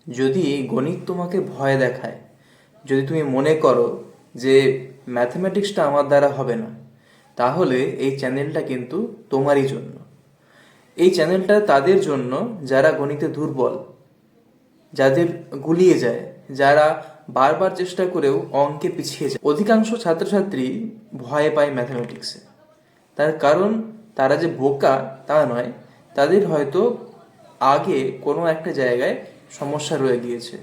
যদি গণিত তোমাকে ভয় দেখায়, যদি তুমি মনে করো যে ম্যাথমেটিক্সটা আমার দ্বারা হবে না, তাহলে এই চ্যানেলটা কিন্তু তোমারই জন্য। এই চ্যানেলটা তাদের জন্য যারা গণিতে দুর্বল, যাদের গুলিয়ে যায়, যারা বারবার চেষ্টা করেও অঙ্কে পিছিয়ে যায়। অধিকাংশ ছাত্রছাত্রী ভয় পায় ম্যাথমেটিক্সে। তার কারণ তারা যে বোকা তা নয়, তাদের হয়তো আগে কোনো একটা জায়গায় সমস্যা রয়ে গিয়েছে।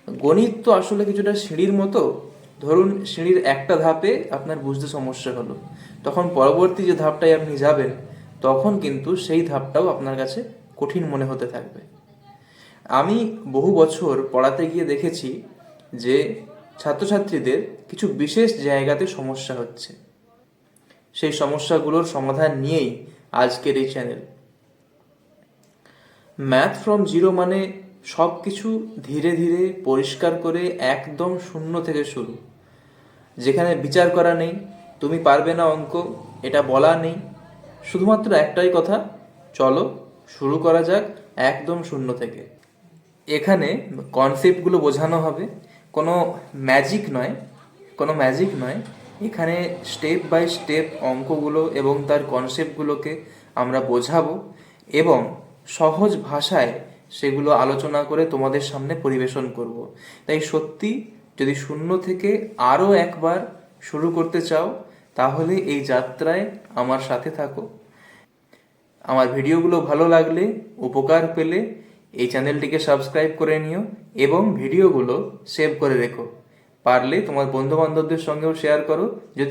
গণিত তো আসলে কিছুটা সিঁড়ির মতো। ধরুন সিঁড়ির একটা ধাপে আপনার বুঝতে সমস্যা হলো, তখন পরবর্তী যে ধাপটায় আপনি যাবেন তখন কিন্তু সেই ধাপটাও আপনার কাছে কঠিন মনে হতে থাকবে। আমি বহু বছর পড়াতে গিয়ে দেখেছি যে ছাত্রছাত্রীদের কিছু বিশেষ জায়গাতে সমস্যা হচ্ছে। সেই সমস্যাগুলোর সমাধান নিয়েই আজকের এই চ্যানেল। ম্যাথ ফ্রম জিরো মানে সব কিছু ধীরে ধীরে পরিষ্কার করে একদম শূন্য থেকে শুরু, যেখানে বিচার করা নেই, তুমি পারবে না অঙ্ক এটা বলা নেই, শুধুমাত্র একটাই কথা, চলো শুরু করা যাক একদম শূন্য থেকে। এখানে কনসেপ্টগুলো বোঝানো হবে, কোনো ম্যাজিক নয়, কোনো ম্যাজিক নয়। এখানে স্টেপ বাই স্টেপ অঙ্কগুলো এবং তার কনসেপ্টগুলোকে আমরা বোঝাবো এবং সহজ ভাষায় সেগুলো আলোচনা করে তোমাদের সামনে পরিবেশন করব। তাই সত্যি যদি শূন্য থেকে আরও একবার শুরু করতে চাও, তাহলে এই যাত্রায় আমার সাথে থাকো। আমার ভিডিওগুলো ভালো লাগলে, উপকার পেলে এই চ্যানেলটিকে সাবস্ক্রাইব করে নিও এবং ভিডিওগুলো সেভ করে রেখো। পারলে তোমার বন্ধু বান্ধবদের সঙ্গেও শেয়ার করো। যদি